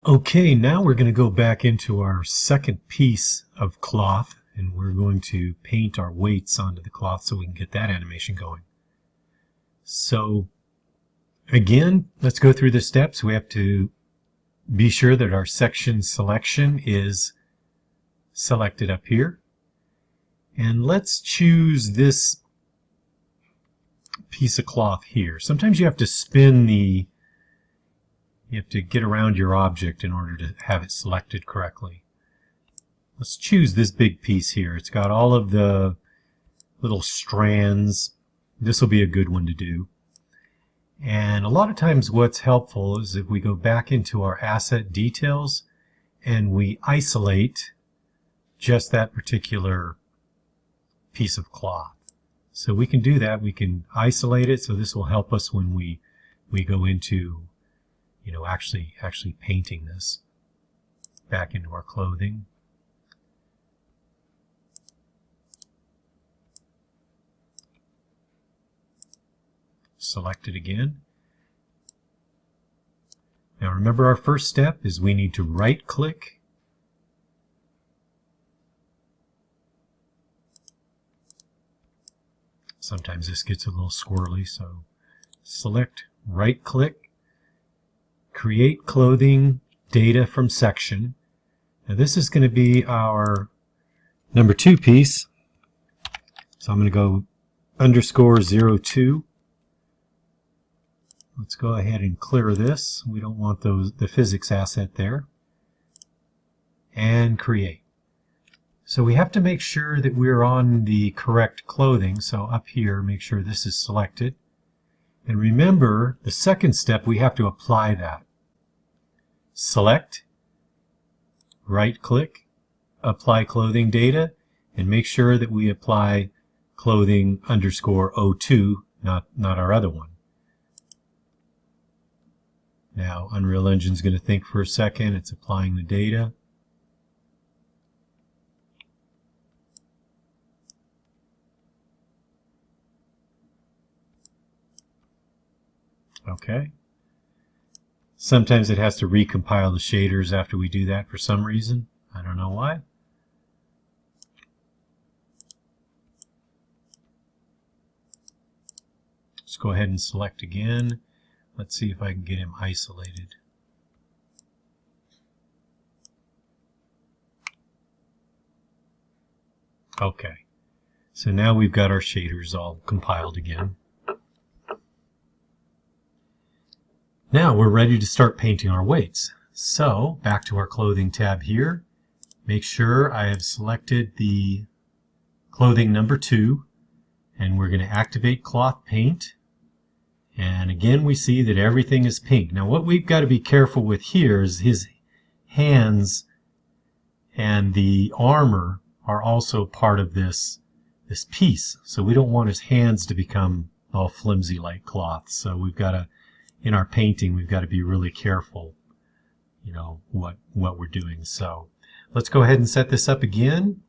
Okay, now we're going to go back into our second piece of cloth, and we're going to paint our weights onto the cloth so we can get that animation going. So again, let's go through the steps. We have to be sure that our section selection is selected up here. And let's choose this piece of cloth here. Sometimes you have to you have to get around your object in order to have it selected correctly. Let's choose this big piece here. It's got all of the little strands. This will be a good one to do. And a lot of times what's helpful is if we go back into our asset details and we isolate just that particular piece of cloth. So we can do that. We can isolate it, so this will help us when we go into actually painting this back into our clothing. Select it again. Now remember, our first step is we need to right click Sometimes this gets a little squirrely, so select, right click, create clothing data from section. Now this is going to be our number 2 piece. So I'm going to go _02. Let's go ahead and clear this. We don't want the physics asset there. And create. So we have to make sure that we're on the correct clothing. So up here, make sure this is selected. And remember, the second step, we have to apply that. Select, right click, apply clothing data, and make sure that we apply clothing _02, not our other one. Now Unreal Engine's going to think for a second. It's applying the data. Okay. Sometimes it has to recompile the shaders after we do that for some reason. I don't know why. Let's go ahead and select again. Let's see if I can get him isolated. Okay. So now we've got our shaders all compiled again. Now we're ready to start painting our weights. So back to our clothing tab here. Make sure I have selected the clothing number 2, and we're going to activate cloth paint. And again, we see that everything is pink. Now what we've got to be careful with here is his hands and the armor are also part of this piece. So we don't want his hands to become all flimsy like cloth. So we've got to, in our painting, we've got to be really careful, what we're doing. So let's go ahead and set this up again.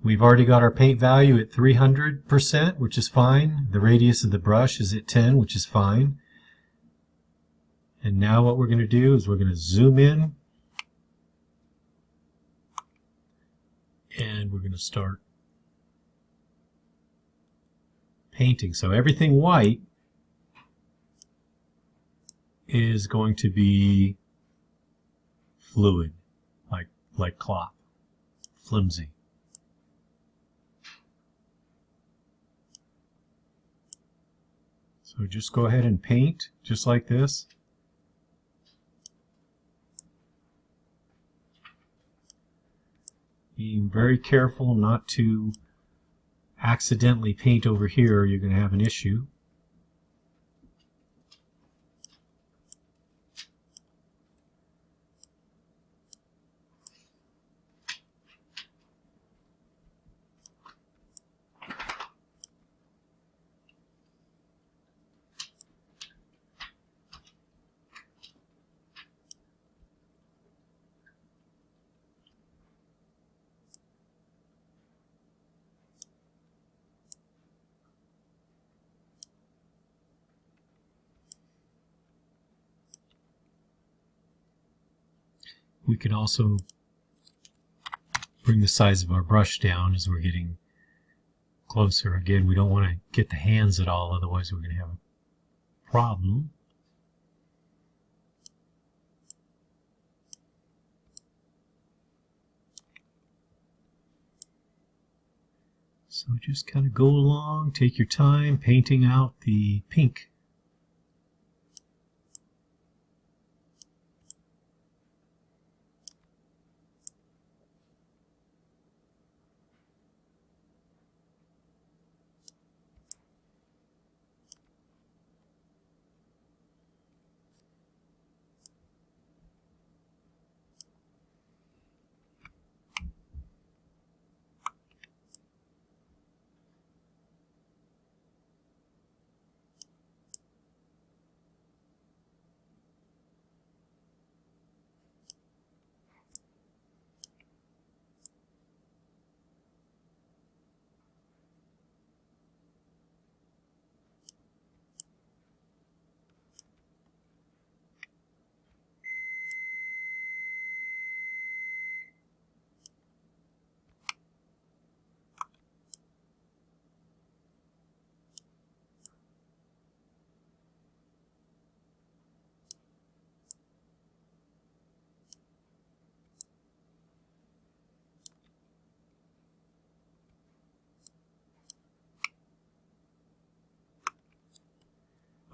We've already got our paint value at 300%, which is fine. The radius of the brush is at 10, which is fine. And now what we're going to do is we're going to zoom in. And we're going to start painting. So everything white is going to be fluid, like cloth, flimsy. So just go ahead and paint just like this. Being very careful not to accidentally paint over here, or you're going to have an issue. We can also bring the size of our brush down as we're getting closer. Again, we don't want to get the hands at all, otherwise we're going to have a problem. So just kind of go along, take your time painting out the pink.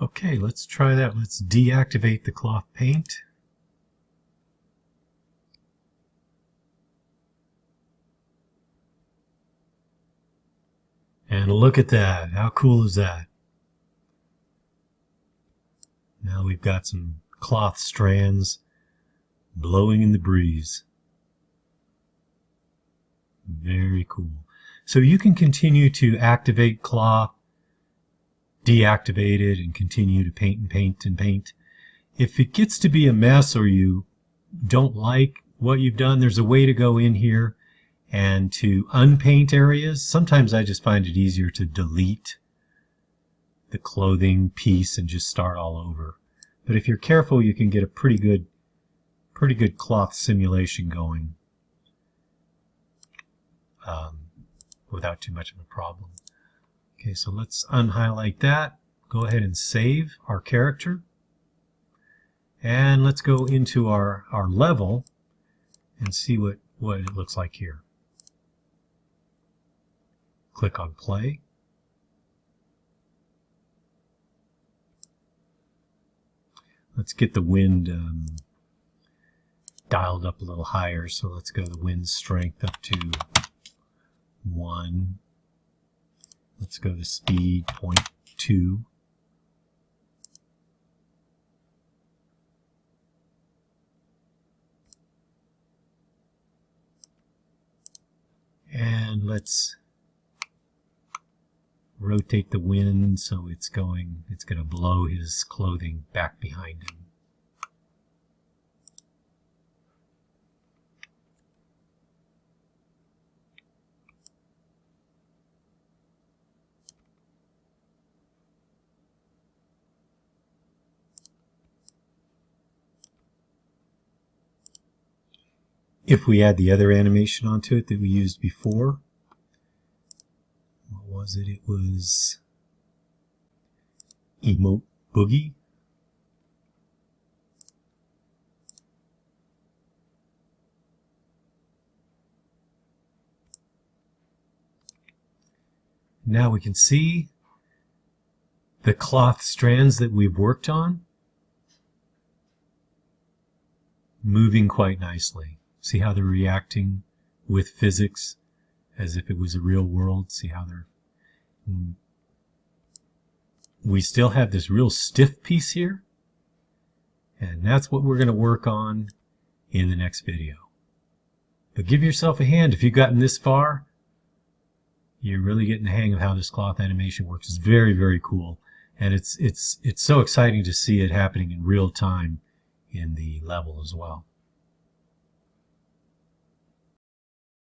Okay, let's try that. Let's deactivate the cloth paint. And look at that. How cool is that? Now we've got some cloth strands blowing in the breeze. Very cool. So you can continue to activate cloth, deactivate it, and continue to paint and paint and paint. If it gets to be a mess or you don't like what you've done, there's a way to go in here and to unpaint areas. Sometimes I just find it easier to delete the clothing piece and just start all over. But if you're careful, you can get a pretty good cloth simulation going without too much of a problem. Okay, so let's unhighlight that. Go ahead and save our character. And let's go into our level and see what it looks like here. Click on play. Let's get the wind dialed up a little higher. So let's go the wind strength up to 1. Let's go to speed 0.2. And let's rotate the wind so it's going to blow his clothing back behind him. If we add the other animation onto it that we used before, what was it? It was Emote Boogie. Now we can see the cloth strands that we've worked on moving quite nicely. See how they're reacting with physics as if it was a real world. See how they're... We still have this real stiff piece here, and that's what we're going to work on in the next video. But give yourself a hand. If you've gotten this far, you're really getting the hang of how this cloth animation works. It's very, very cool, and it's so exciting to see it happening in real time in the level as well.